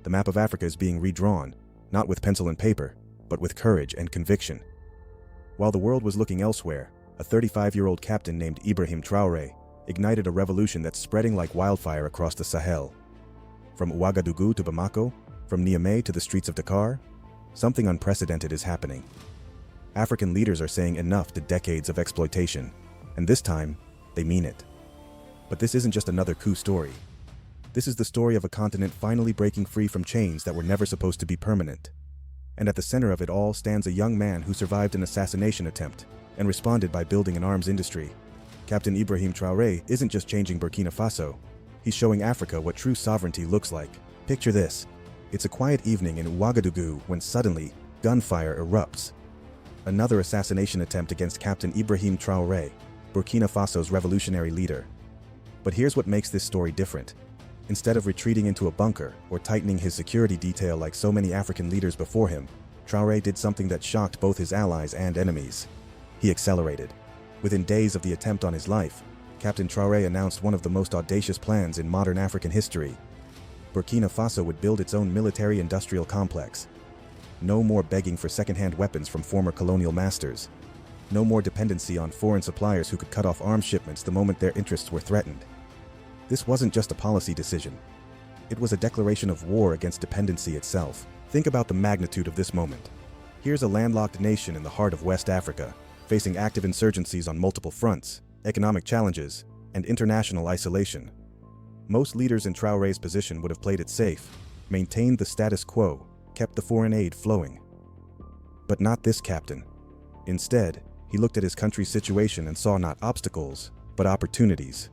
The map of Africa is being redrawn, not with pencil and paper, but with courage and conviction. While the world was looking elsewhere, a 35-year-old captain named Ibrahim Traoré ignited a revolution that's spreading like wildfire across the Sahel. From Ouagadougou to Bamako, from Niamey to the streets of Dakar, something unprecedented is happening. African leaders are saying enough to decades of exploitation, and this time, they mean it. But this isn't just another coup story. This is the story of a continent finally breaking free from chains that were never supposed to be permanent. And at the center of it all stands a young man who survived an assassination attempt and responded by building an arms industry. Captain Ibrahim Traoré isn't just changing Burkina Faso. He's showing Africa what true sovereignty looks like. Picture this. It's a quiet evening in Ouagadougou when suddenly, gunfire erupts. Another assassination attempt against Captain Ibrahim Traoré, Burkina Faso's revolutionary leader. But here's what makes this story different. Instead of retreating into a bunker or tightening his security detail like so many African leaders before him, Traoré did something that shocked both his allies and enemies. He accelerated. Within days of the attempt on his life, Captain Traoré announced one of the most audacious plans in modern African history. Burkina Faso would build its own military-industrial complex. No more begging for second-hand weapons from former colonial masters. No more dependency on foreign suppliers who could cut off arms shipments the moment their interests were threatened. This wasn't just a policy decision. It was a declaration of war against dependency itself. Think about the magnitude of this moment. Here's a landlocked nation in the heart of West Africa, facing active insurgencies on multiple fronts, economic challenges, and international isolation. Most leaders in Traoré's position would have played it safe, maintained the status quo, kept the foreign aid flowing. But not this captain. Instead, he looked at his country's situation and saw not obstacles, but opportunities.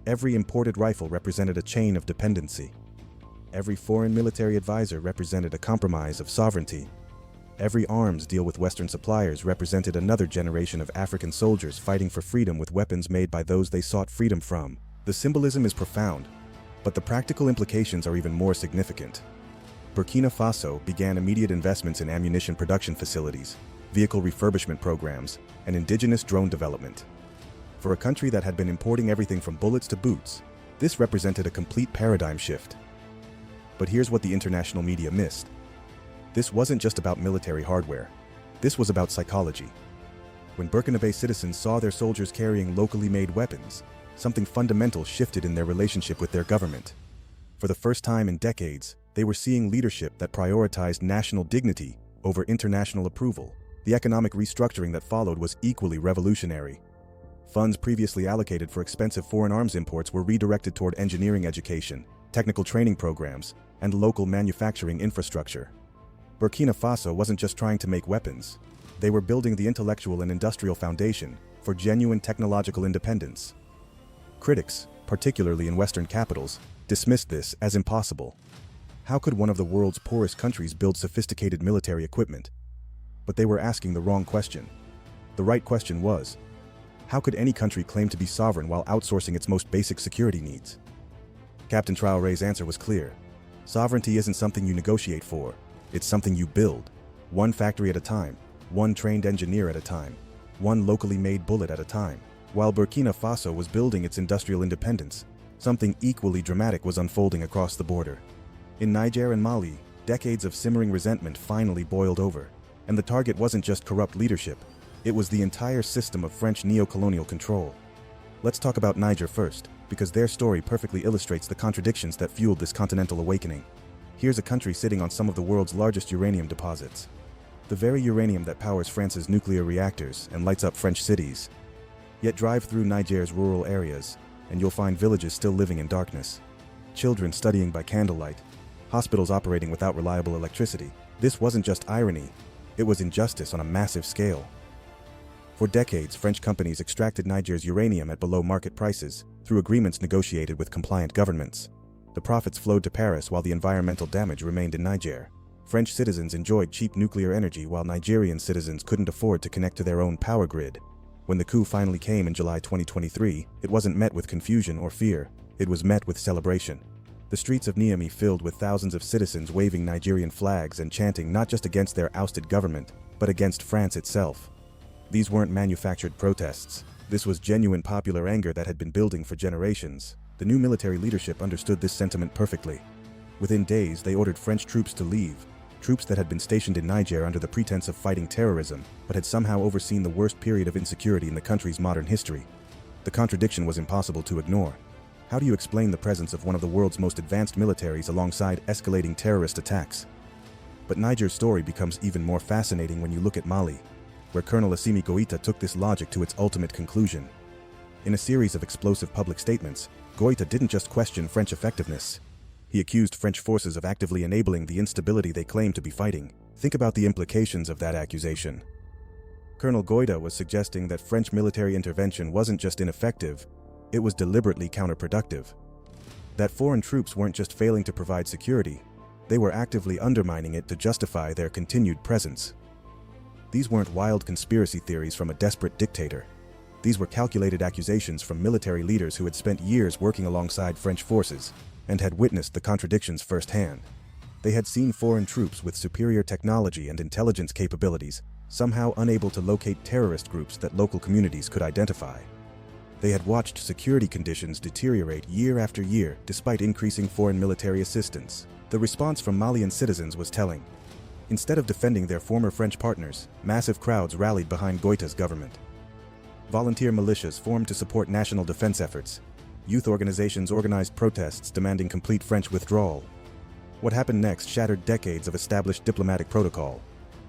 Every imported rifle represented a chain of dependency. Every foreign military advisor represented a compromise of sovereignty. Every arms deal with Western suppliers represented another generation of African soldiers fighting for freedom with weapons made by those they sought freedom from. The symbolism is profound, but the practical implications are even more significant. Burkina Faso began immediate investments in ammunition production facilities, vehicle refurbishment programs, and indigenous drone development. For a country that had been importing everything from bullets to boots, this represented a complete paradigm shift. But here's what the international media missed. This wasn't just about military hardware. This was about psychology. When Burkinabe citizens saw their soldiers carrying locally made weapons, something fundamental shifted in their relationship with their government. For the first time in decades, they were seeing leadership that prioritized national dignity over international approval. The economic restructuring that followed was equally revolutionary. Funds previously allocated for expensive foreign arms imports were redirected toward engineering education, technical training programs, and local manufacturing infrastructure. Burkina Faso wasn't just trying to make weapons. They were building the intellectual and industrial foundation for genuine technological independence. Critics, particularly in Western capitals, dismissed this as impossible. How could one of the world's poorest countries build sophisticated military equipment? But they were asking the wrong question. The right question was, how could any country claim to be sovereign while outsourcing its most basic security needs? Captain Traoré's answer was clear. Sovereignty isn't something you negotiate for. It's something you build, one factory at a time, one trained engineer at a time, one locally made bullet at a time. While Burkina Faso was building its industrial independence, something equally dramatic was unfolding across the border. In Niger and Mali, decades of simmering resentment finally boiled over, and the target wasn't just corrupt leadership, it was the entire system of French neocolonial control. Let's talk about Niger first, because their story perfectly illustrates the contradictions that fueled this continental awakening. Here's a country sitting on some of the world's largest uranium deposits. The very uranium that powers France's nuclear reactors and lights up French cities. Yet drive through Niger's rural areas, and you'll find villages still living in darkness. Children studying by candlelight. Hospitals operating without reliable electricity. This wasn't just irony, it was injustice on a massive scale. For decades, French companies extracted Niger's uranium at below market prices through agreements negotiated with compliant governments. The profits flowed to Paris while the environmental damage remained in Niger. French citizens enjoyed cheap nuclear energy while Nigerian citizens couldn't afford to connect to their own power grid. When the coup finally came in July 2023, it wasn't met with confusion or fear, it was met with celebration. The streets of Niamey filled with thousands of citizens waving Nigerian flags and chanting not just against their ousted government, but against France itself. These weren't manufactured protests. This was genuine popular anger that had been building for generations. The new military leadership understood this sentiment perfectly. Within days, they ordered French troops to leave, troops that had been stationed in Niger under the pretense of fighting terrorism, but had somehow overseen the worst period of insecurity in the country's modern history. The contradiction was impossible to ignore. How do you explain the presence of one of the world's most advanced militaries alongside escalating terrorist attacks? But Niger's story becomes even more fascinating when you look at Mali, where Colonel Assimi Goïta took this logic to its ultimate conclusion. In a series of explosive public statements, Goïta didn't just question French effectiveness. He accused French forces of actively enabling the instability they claimed to be fighting. Think about the implications of that accusation. Colonel Goïta was suggesting that French military intervention wasn't just ineffective, it was deliberately counterproductive. That foreign troops weren't just failing to provide security, they were actively undermining it to justify their continued presence. These weren't wild conspiracy theories from a desperate dictator. These were calculated accusations from military leaders who had spent years working alongside French forces and had witnessed the contradictions firsthand. They had seen foreign troops with superior technology and intelligence capabilities somehow unable to locate terrorist groups that local communities could identify. They had watched security conditions deteriorate year after year despite increasing foreign military assistance. The response from Malian citizens was telling. Instead of defending their former French partners, massive crowds rallied behind Goïta's government. Volunteer militias formed to support national defense efforts. Youth organizations organized protests demanding complete French withdrawal. What happened next shattered decades of established diplomatic protocol.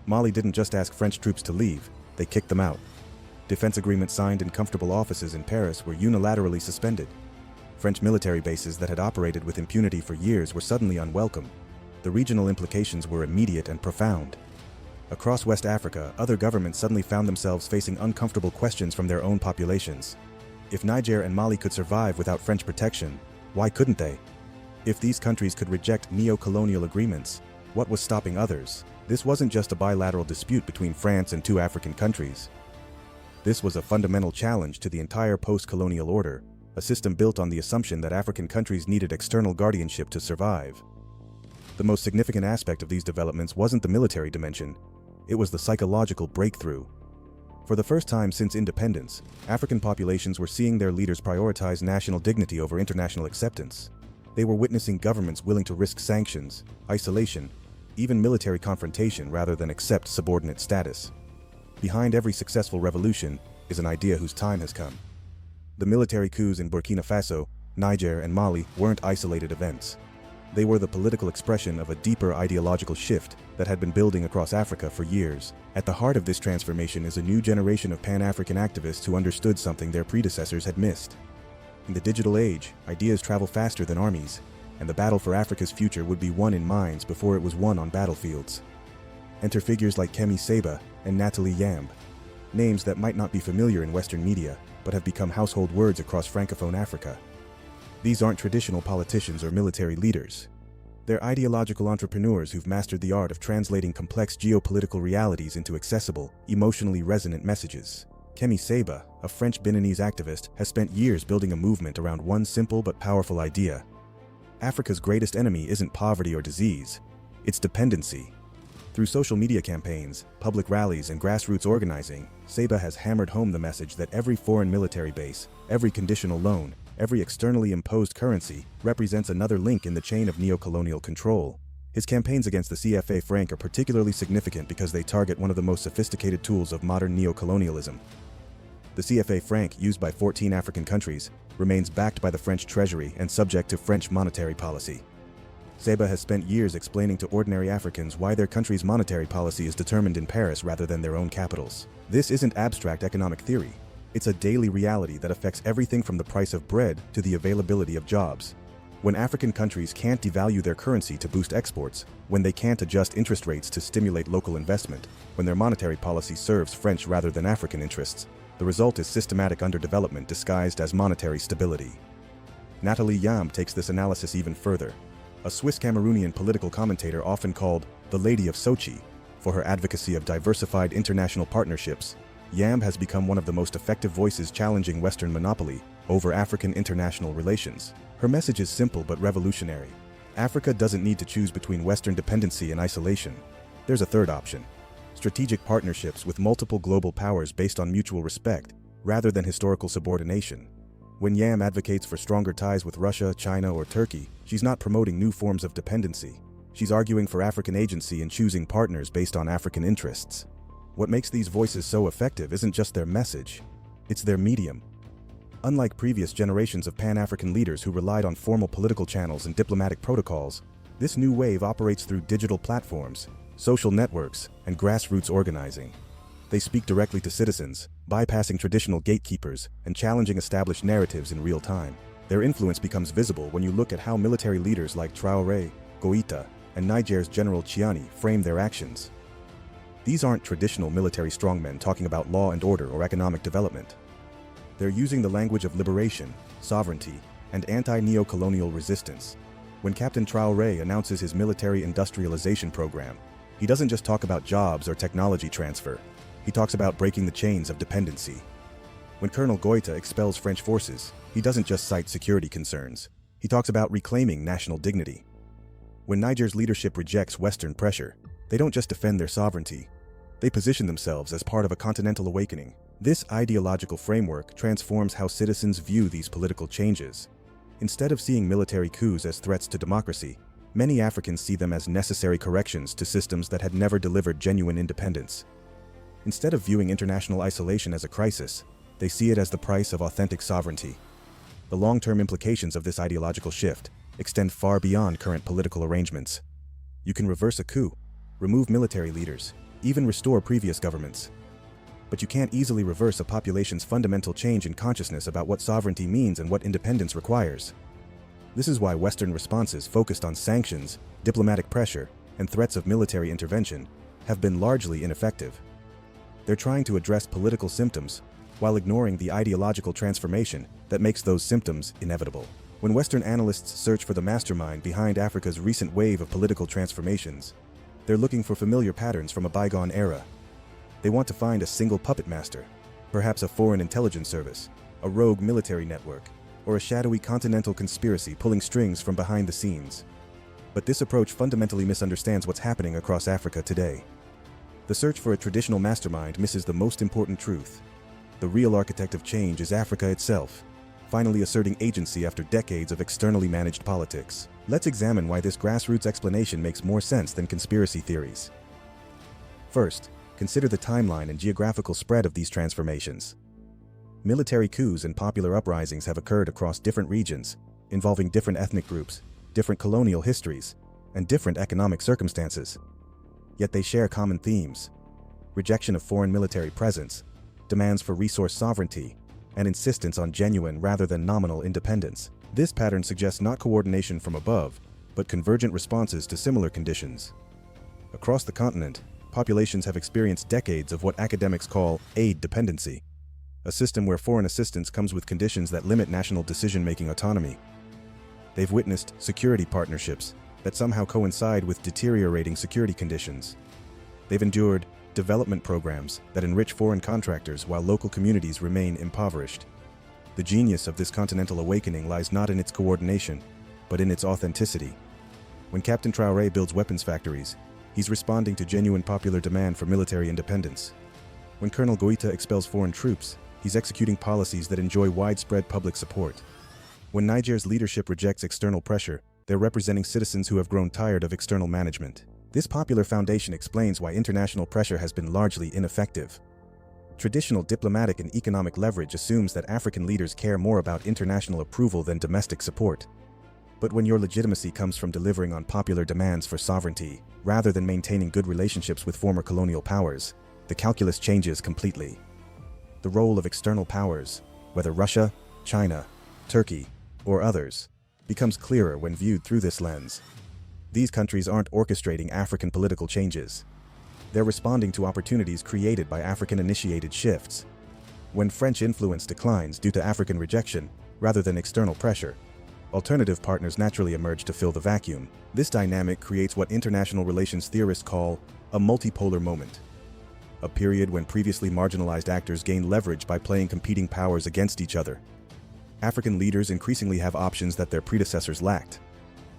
Mali didn't just ask French troops to leave, they kicked them out. Defense agreements signed in comfortable offices in Paris were unilaterally suspended. French military bases that had operated with impunity for years were suddenly unwelcome. The regional implications were immediate and profound. Across West Africa, other governments suddenly found themselves facing uncomfortable questions from their own populations. If Niger and Mali could survive without French protection, why couldn't they? If these countries could reject neo-colonial agreements, what was stopping others? This wasn't just a bilateral dispute between France and two African countries. This was a fundamental challenge to the entire post-colonial order, a system built on the assumption that African countries needed external guardianship to survive. The most significant aspect of these developments wasn't the military dimension, it was the psychological breakthrough. For the first time since independence, African populations were seeing their leaders prioritize national dignity over international acceptance. They were witnessing governments willing to risk sanctions, isolation, even military confrontation rather than accept subordinate status. Behind every successful revolution is an idea whose time has come. The military coups in Burkina Faso, Niger, and Mali weren't isolated events. They were the political expression of a deeper ideological shift that had been building across Africa for years. At the heart of this transformation is a new generation of Pan-African activists who understood something their predecessors had missed. In the digital age, ideas travel faster than armies, and the battle for Africa's future would be won in minds before it was won on battlefields. Enter figures like Kemi Seba and Nathalie Yamb, names that might not be familiar in Western media, but have become household words across Francophone Africa. These aren't traditional politicians or military leaders. They're ideological entrepreneurs who've mastered the art of translating complex geopolitical realities into accessible, emotionally resonant messages. Kemi Seba, a French Beninese activist, has spent years building a movement around one simple but powerful idea. Africa's greatest enemy isn't poverty or disease, it's dependency. Through social media campaigns, public rallies, and grassroots organizing, Seba has hammered home the message that every foreign military base, every conditional loan, every externally imposed currency represents another link in the chain of neo-colonial control. His campaigns against the CFA franc are particularly significant because they target one of the most sophisticated tools of modern neo-colonialism. The CFA franc, used by 14 African countries, remains backed by the French treasury and subject to French monetary policy. Seba has spent years explaining to ordinary Africans why their country's monetary policy is determined in Paris rather than their own capitals. This isn't abstract economic theory. It's a daily reality that affects everything from the price of bread to the availability of jobs. When African countries can't devalue their currency to boost exports, when they can't adjust interest rates to stimulate local investment, when their monetary policy serves French rather than African interests, the result is systematic underdevelopment disguised as monetary stability. Nathalie Yamb takes this analysis even further. A Swiss-Cameroonian political commentator often called the Lady of Sochi for her advocacy of diversified international partnerships, Yamb has become one of the most effective voices challenging Western monopoly over African international relations. Her message is simple but revolutionary. Africa doesn't need to choose between Western dependency and isolation. There's a third option: strategic partnerships with multiple global powers based on mutual respect, rather than historical subordination. When Yam advocates for stronger ties with Russia, China, or Turkey, she's not promoting new forms of dependency. She's arguing for African agency and choosing partners based on African interests. What makes these voices so effective isn't just their message, it's their medium. Unlike previous generations of Pan-African leaders who relied on formal political channels and diplomatic protocols, this new wave operates through digital platforms, social networks, and grassroots organizing. They speak directly to citizens, bypassing traditional gatekeepers and challenging established narratives in real time. Their influence becomes visible when you look at how military leaders like Traoré, Goïta, and Niger's General Chiani frame their actions. These aren't traditional military strongmen talking about law and order or economic development. They're using the language of liberation, sovereignty, and anti-neocolonial resistance. When Captain Traoré announces his military industrialization program, he doesn't just talk about jobs or technology transfer. He talks about breaking the chains of dependency. When Colonel Goïta expels French forces, he doesn't just cite security concerns. He talks about reclaiming national dignity. When Niger's leadership rejects Western pressure, they don't just defend their sovereignty. They position themselves as part of a continental awakening. This ideological framework transforms how citizens view these political changes. Instead of seeing military coups as threats to democracy, many Africans see them as necessary corrections to systems that had never delivered genuine independence. Instead of viewing international isolation as a crisis, they see it as the price of authentic sovereignty. The long-term implications of this ideological shift extend far beyond current political arrangements. You can reverse a coup, remove military leaders, even restore previous governments. But you can't easily reverse a population's fundamental change in consciousness about what sovereignty means and what independence requires. This is why Western responses focused on sanctions, diplomatic pressure, and threats of military intervention have been largely ineffective. They're trying to address political symptoms while ignoring the ideological transformation that makes those symptoms inevitable. When Western analysts search for the mastermind behind Africa's recent wave of political transformations, they're looking for familiar patterns from a bygone era. They want to find a single puppet master, perhaps a foreign intelligence service, a rogue military network, or a shadowy continental conspiracy pulling strings from behind the scenes. But this approach fundamentally misunderstands what's happening across Africa today. The search for a traditional mastermind misses the most important truth. The real architect of change is Africa itself, finally asserting agency after decades of externally managed politics. Let's examine why this grassroots explanation makes more sense than conspiracy theories. First, consider the timeline and geographical spread of these transformations. Military coups and popular uprisings have occurred across different regions, involving different ethnic groups, different colonial histories, and different economic circumstances. Yet they share common themes: rejection of foreign military presence, demands for resource sovereignty, and insistence on genuine rather than nominal independence. This pattern suggests not coordination from above, but convergent responses to similar conditions. Across the continent, populations have experienced decades of what academics call aid dependency, a system where foreign assistance comes with conditions that limit national decision-making autonomy. They've witnessed security partnerships that somehow coincide with deteriorating security conditions. They've endured development programs that enrich foreign contractors while local communities remain impoverished. The genius of this continental awakening lies not in its coordination, but in its authenticity. When Captain Traoré builds weapons factories, he's responding to genuine popular demand for military independence. When Colonel Goïta expels foreign troops, he's executing policies that enjoy widespread public support. When Niger's leadership rejects external pressure, they're representing citizens who have grown tired of external management. This popular foundation explains why international pressure has been largely ineffective. Traditional diplomatic and economic leverage assumes that African leaders care more about international approval than domestic support. But when your legitimacy comes from delivering on popular demands for sovereignty, rather than maintaining good relationships with former colonial powers, the calculus changes completely. The role of external powers, whether Russia, China, Turkey, or others, becomes clearer when viewed through this lens. These countries aren't orchestrating African political changes. They're responding to opportunities created by African-initiated shifts. When French influence declines due to African rejection, rather than external pressure, alternative partners naturally emerge to fill the vacuum. This dynamic creates what international relations theorists call a multipolar moment, a period when previously marginalized actors gain leverage by playing competing powers against each other. African leaders increasingly have options that their predecessors lacked.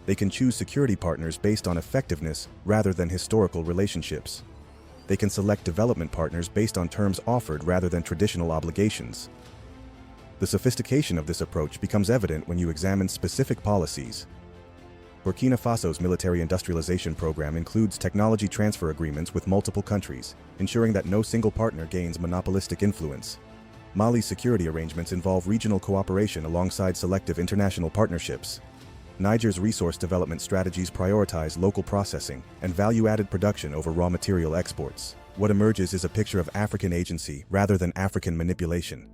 They can choose security partners based on effectiveness rather than historical relationships. They can select development partners based on terms offered rather than traditional obligations. The sophistication of this approach becomes evident when you examine specific policies. Burkina Faso's military industrialization program includes technology transfer agreements with multiple countries, ensuring that no single partner gains monopolistic influence. Mali's security arrangements involve regional cooperation alongside selective international partnerships. Niger's resource development strategies prioritize local processing and value-added production over raw material exports. What emerges is a picture of African agency rather than African manipulation.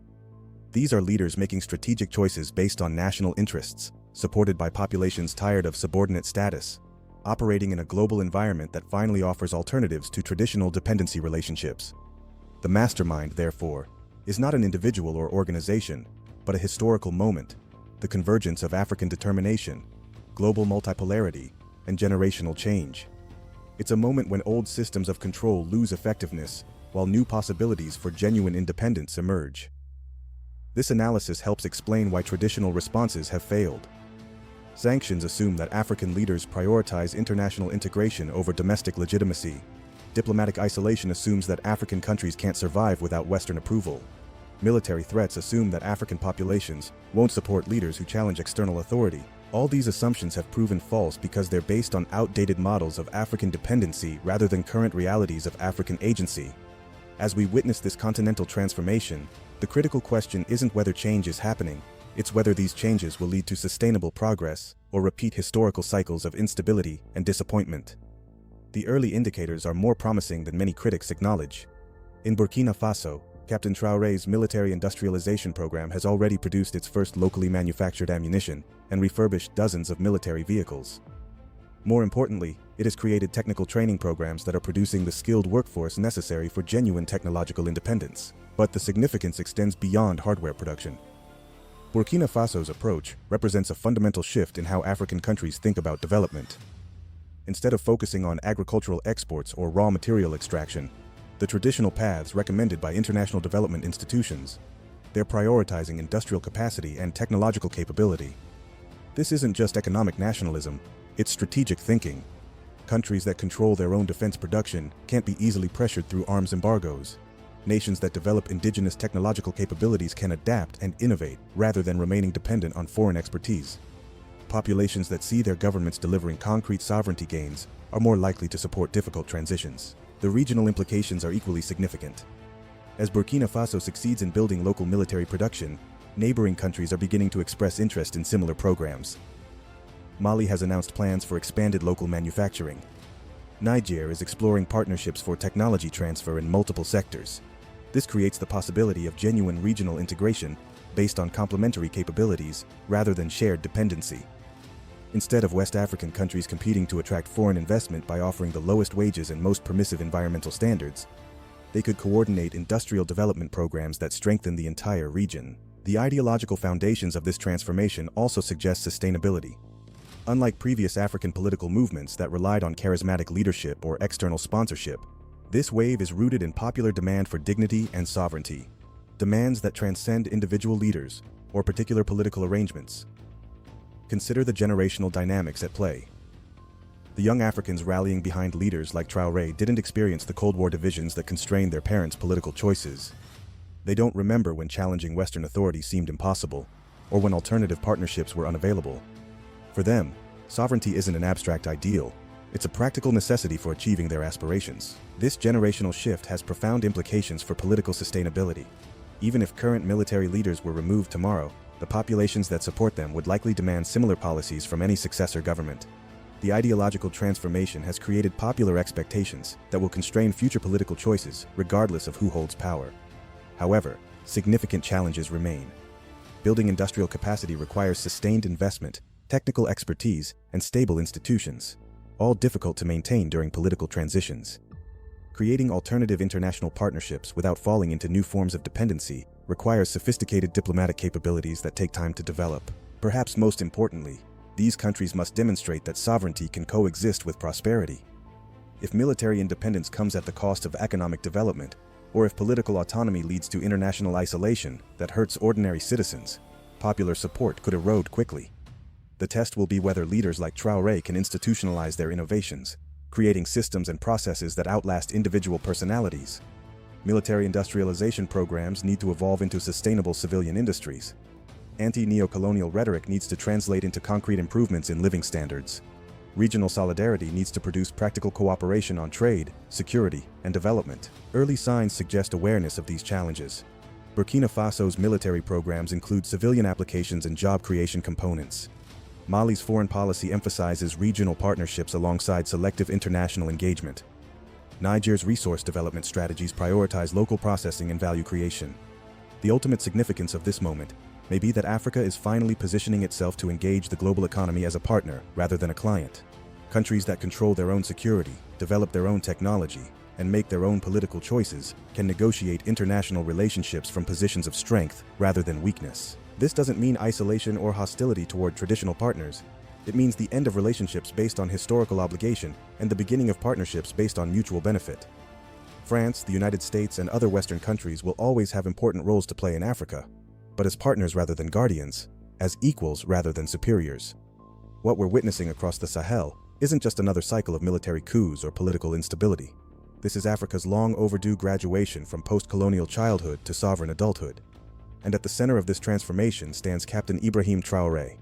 These are leaders making strategic choices based on national interests, supported by populations tired of subordinate status, operating in a global environment that finally offers alternatives to traditional dependency relationships. The mastermind, therefore, is not an individual or organization, but a historical moment, the convergence of African determination, global multipolarity, and generational change. It's a moment when old systems of control lose effectiveness, while new possibilities for genuine independence emerge. This analysis helps explain why traditional responses have failed. Sanctions assume that African leaders prioritize international integration over domestic legitimacy. Diplomatic isolation assumes that African countries can't survive without Western approval. Military threats assume that African populations won't support leaders who challenge external authority. All these assumptions have proven false because they're based on outdated models of African dependency rather than current realities of African agency. As we witness this continental transformation, the critical question isn't whether change is happening, it's whether these changes will lead to sustainable progress or repeat historical cycles of instability and disappointment. The early indicators are more promising than many critics acknowledge. In Burkina Faso, Captain Traoré's military industrialization program has already produced its first locally manufactured ammunition and refurbished dozens of military vehicles. More importantly, it has created technical training programs that are producing the skilled workforce necessary for genuine technological independence. But the significance extends beyond hardware production. Burkina Faso's approach represents a fundamental shift in how African countries think about development. Instead of focusing on agricultural exports or raw material extraction, the traditional paths recommended by international development institutions, they're prioritizing industrial capacity and technological capability. This isn't just economic nationalism, it's strategic thinking. Countries that control their own defense production can't be easily pressured through arms embargoes. Nations that develop indigenous technological capabilities can adapt and innovate rather than remaining dependent on foreign expertise. Populations that see their governments delivering concrete sovereignty gains are more likely to support difficult transitions. The regional implications are equally significant. As Burkina Faso succeeds in building local military production, neighboring countries are beginning to express interest in similar programs. Mali has announced plans for expanded local manufacturing. Niger is exploring partnerships for technology transfer in multiple sectors. This creates the possibility of genuine regional integration based on complementary capabilities rather than shared dependency. Instead of West African countries competing to attract foreign investment by offering the lowest wages and most permissive environmental standards, they could coordinate industrial development programs that strengthen the entire region. The ideological foundations of this transformation also suggest sustainability. Unlike previous African political movements that relied on charismatic leadership or external sponsorship, this wave is rooted in popular demand for dignity and sovereignty, demands that transcend individual leaders or particular political arrangements. Consider the generational dynamics at play. The young Africans rallying behind leaders like Traoré didn't experience the Cold War divisions that constrained their parents' political choices. They don't remember when challenging Western authority seemed impossible, or when alternative partnerships were unavailable. For them, sovereignty isn't an abstract ideal, it's a practical necessity for achieving their aspirations. This generational shift has profound implications for political sustainability. Even if current military leaders were removed tomorrow, the populations that support them would likely demand similar policies from any successor government. The ideological transformation has created popular expectations that will constrain future political choices regardless of who holds power. However, significant challenges remain. Building industrial capacity requires sustained investment, technical expertise, and stable institutions, all difficult to maintain during political transitions. Creating alternative international partnerships without falling into new forms of dependency requires sophisticated diplomatic capabilities that take time to develop. Perhaps most importantly, these countries must demonstrate that sovereignty can coexist with prosperity. If military independence comes at the cost of economic development, or if political autonomy leads to international isolation that hurts ordinary citizens, popular support could erode quickly. The test will be whether leaders like Traoré can institutionalize their innovations, creating systems and processes that outlast individual personalities. Military industrialization programs need to evolve into sustainable civilian industries. Anti-neocolonial rhetoric needs to translate into concrete improvements in living standards. Regional solidarity needs to produce practical cooperation on trade, security, and development. Early signs suggest awareness of these challenges. Burkina Faso's military programs include civilian applications and job creation components. Mali's foreign policy emphasizes regional partnerships alongside selective international engagement. Niger's resource development strategies prioritize local processing and value creation. The ultimate significance of this moment may be that Africa is finally positioning itself to engage the global economy as a partner rather than a client. Countries that control their own security, develop their own technology, and make their own political choices can negotiate international relationships from positions of strength rather than weakness. This doesn't mean isolation or hostility toward traditional partners. It means the end of relationships based on historical obligation and the beginning of partnerships based on mutual benefit. France, the United States, and other Western countries will always have important roles to play in Africa, but as partners rather than guardians, as equals rather than superiors. What we're witnessing across the Sahel isn't just another cycle of military coups or political instability. This is Africa's long overdue graduation from post-colonial childhood to sovereign adulthood. And at the center of this transformation stands Captain Ibrahim Traoré,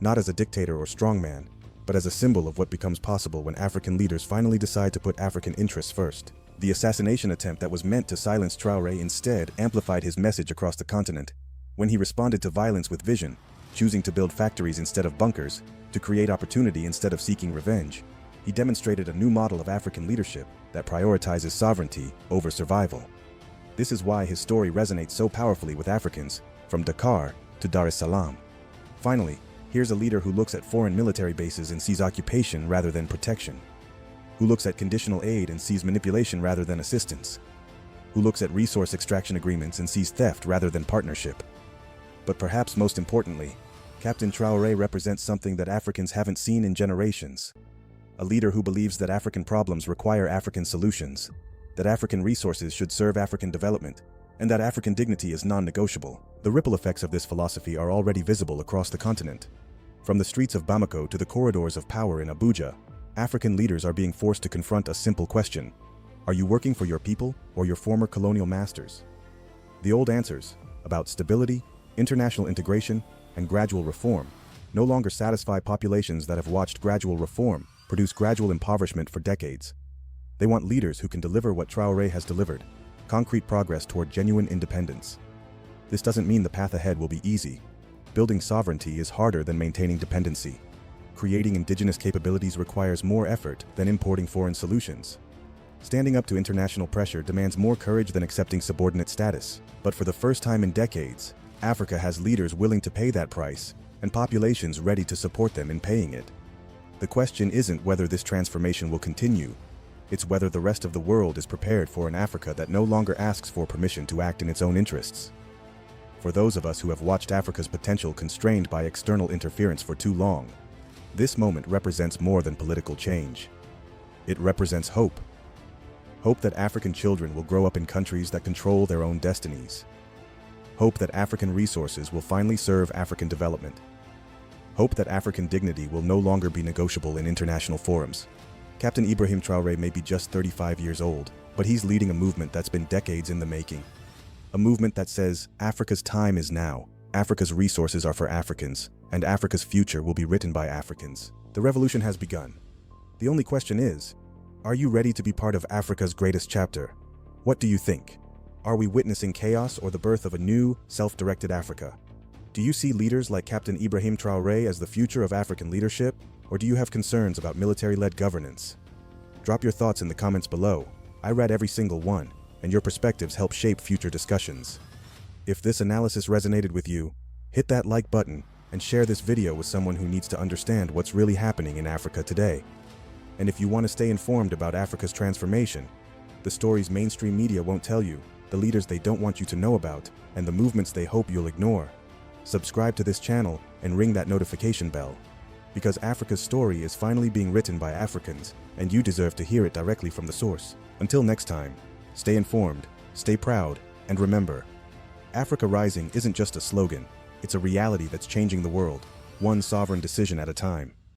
not as a dictator or strongman, but as a symbol of what becomes possible when African leaders finally decide to put African interests first. The assassination attempt that was meant to silence Traoré instead amplified his message across the continent. When he responded to violence with vision, choosing to build factories instead of bunkers, to create opportunity instead of seeking revenge, he demonstrated a new model of African leadership that prioritizes sovereignty over survival. This is why his story resonates so powerfully with Africans, from Dakar to Dar es Salaam. Finally, here's a leader who looks at foreign military bases and sees occupation rather than protection, who looks at conditional aid and sees manipulation rather than assistance, who looks at resource extraction agreements and sees theft rather than partnership. But perhaps most importantly, Captain Traoré represents something that Africans haven't seen in generations. A leader who believes that African problems require African solutions, that African resources should serve African development, and that African dignity is non-negotiable. The ripple effects of this philosophy are already visible across the continent. From the streets of Bamako to the corridors of power in Abuja, African leaders are being forced to confront a simple question: are you working for your people or your former colonial masters? The old answers about stability, international integration, and gradual reform no longer satisfy populations that have watched gradual reform produce gradual impoverishment for decades. They want leaders who can deliver what Traoré has delivered: concrete progress toward genuine independence. This doesn't mean the path ahead will be easy. Building sovereignty is harder than maintaining dependency. Creating indigenous capabilities requires more effort than importing foreign solutions. Standing up to international pressure demands more courage than accepting subordinate status. But for the first time in decades, Africa has leaders willing to pay that price, and populations ready to support them in paying it. The question isn't whether this transformation will continue. It's whether the rest of the world is prepared for an Africa that no longer asks for permission to act in its own interests. For those of us who have watched Africa's potential constrained by external interference for too long, this moment represents more than political change. It represents hope. Hope that African children will grow up in countries that control their own destinies. Hope that African resources will finally serve African development. Hope that African dignity will no longer be negotiable in international forums. Captain Ibrahim Traoré may be just 35 years old, but he's leading a movement that's been decades in the making. A movement that says, Africa's time is now, Africa's resources are for Africans, and Africa's future will be written by Africans. The revolution has begun. The only question is, are you ready to be part of Africa's greatest chapter? What do you think? Are we witnessing chaos or the birth of a new, self-directed Africa? Do you see leaders like Captain Ibrahim Traoré as the future of African leadership, or do you have concerns about military-led governance? Drop your thoughts in the comments below. I read every single one, and your perspectives help shape future discussions. If this analysis resonated with you, hit that like button and share this video with someone who needs to understand what's really happening in Africa today. And if you want to stay informed about Africa's transformation, the stories mainstream media won't tell you, the leaders they don't want you to know about, and the movements they hope you'll ignore, subscribe to this channel and ring that notification bell. Because Africa's story is finally being written by Africans, and you deserve to hear it directly from the source. Until next time, stay informed, stay proud, and remember, Africa Rising isn't just a slogan, it's a reality that's changing the world, one sovereign decision at a time.